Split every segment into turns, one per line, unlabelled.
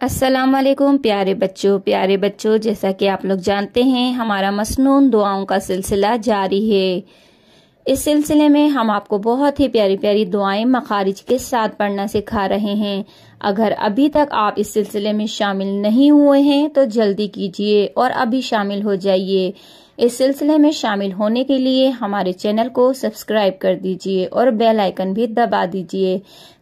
السلام علیکم پیارے بچوں، جیسا کہ آپ لوگ جانتے ہیں ہمارا مسنون دعاؤں کا سلسلہ جاری ہے۔ اس سلسلے میں ہم آپ کو بہت ہی پیاری پیاری دعائیں مخارج کے ساتھ پڑھنا سکھا رہے ہیں۔ اگر ابھی تک آپ اس سلسلے میں شامل نہیں ہوئے ہیں تو جلدی کیجیے اور ابھی شامل ہو جائیے۔ اس سلسلے میں شامل ہونے کے لیے ہمارے چینل کو سبسکرائب کر دیجیے اور بیل آئیکن بھی دبا دیجیے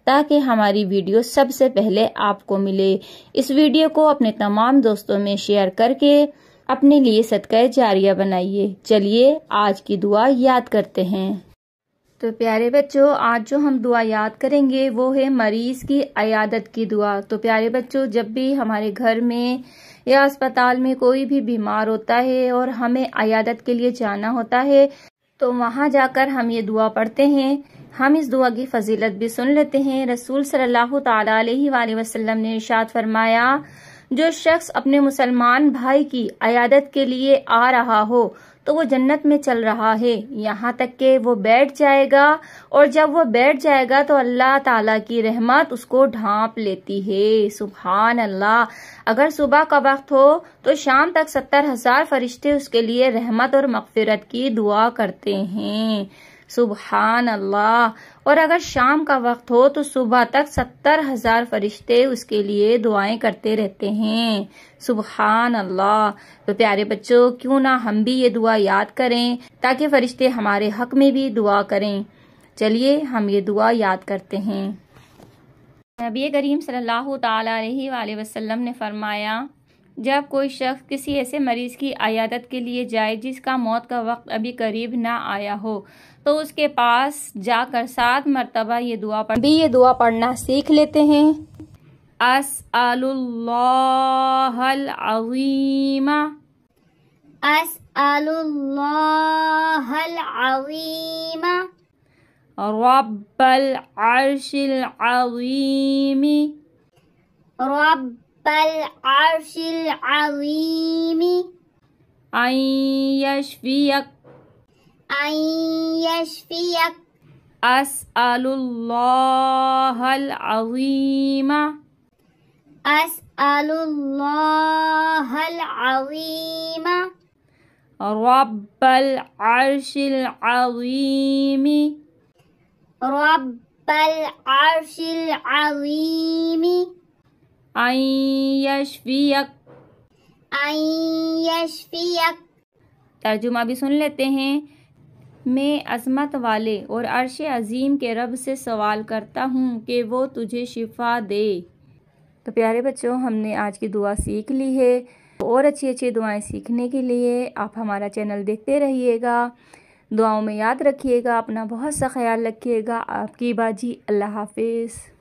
تاکہ ہماری ویڈیو سب سے پہلے آپ کو ملے۔ اس ویڈیو کو اپنے تمام دوستوں میں شیئر کر کے اپنے لیے صدقہ جاریہ بنائیے۔ چلیے آج کی دعا یاد کرتے ہیں۔ تو پیارے بچوں، آج جو ہم دعا یاد کریں گے وہ ہے مریض کی عیادت کی دعا۔ تو پیارے بچوں، جب بھی ہمارے گھر میں یا اسپتال میں کوئی بھی بیمار ہوتا ہے اور ہمیں عیادت کے لیے جانا ہوتا ہے تو وہاں جا کر ہم یہ دعا پڑھتے ہیں۔ ہم اس دعا کی فضیلت بھی سن لیتے ہیں۔ رسول صلی اللہ تعالی علیہ وآلہ وسلم نے ارشاد فرمایا، جو شخص اپنے مسلمان بھائی کی عیادت کے لیے آ رہا ہو تو وہ جنت میں چل رہا ہے یہاں تک کہ وہ بیٹھ جائے گا، اور جب وہ بیٹھ جائے گا تو اللہ تعالیٰ کی رحمت اس کو ڈھانپ لیتی ہے۔ سبحان اللہ۔ اگر صبح کا وقت ہو تو شام تک 70,000 فرشتے اس کے لیے رحمت اور مغفرت کی دعا کرتے ہیں۔ سبحان اللہ۔ اور اگر شام کا وقت ہو تو صبح تک 70,000 فرشتے اس کے لیے دعائیں کرتے رہتے ہیں۔ سبحان اللہ۔ تو پیارے بچوں، کیوں نہ ہم بھی یہ دعا یاد کریں تاکہ فرشتے ہمارے حق میں بھی دعا کریں۔ چلیے ہم یہ دعا یاد کرتے ہیں۔ نبی کریم صلی اللہ تعالی علیہ وآلہ وسلم نے فرمایا، جب کوئی شخص کسی ایسے مریض کی عیادت کے لیے جائے جس کا موت کا وقت ابھی قریب نہ آیا ہو تو اس کے پاس جا کر 7 مرتبہ یہ دعا پڑھنا سیکھ لیتے ہیں۔ اسأل اللہ العظیم،
اسأل اللہ العظیم،
رب العرش العظیم،
رب العرش العظیم،
ان یشفیک،
ان یشفیک،
اسأل اللہ العظیم،
اسأل اللہ العظیم،
رب العرش العظیم،
رب العرش العظیم،
ان یشفیک۔
ان یشفیک۔
ترجمہ بھی سن لیتے ہیں۔ میں عظمت والے اور عرش عظیم کے رب سے سوال کرتا ہوں کہ وہ تجھے شفا دے۔ تو پیارے بچوں، ہم نے آج کی دعا سیکھ لی ہے۔ اور اچھی دعائیں سیکھنے کے لیے آپ ہمارا چینل دیکھتے رہیے گا۔ دعاؤں میں یاد رکھیے گا، اپنا بہت سا خیال رکھیے گا۔ آپ کی باجی، اللہ حافظ۔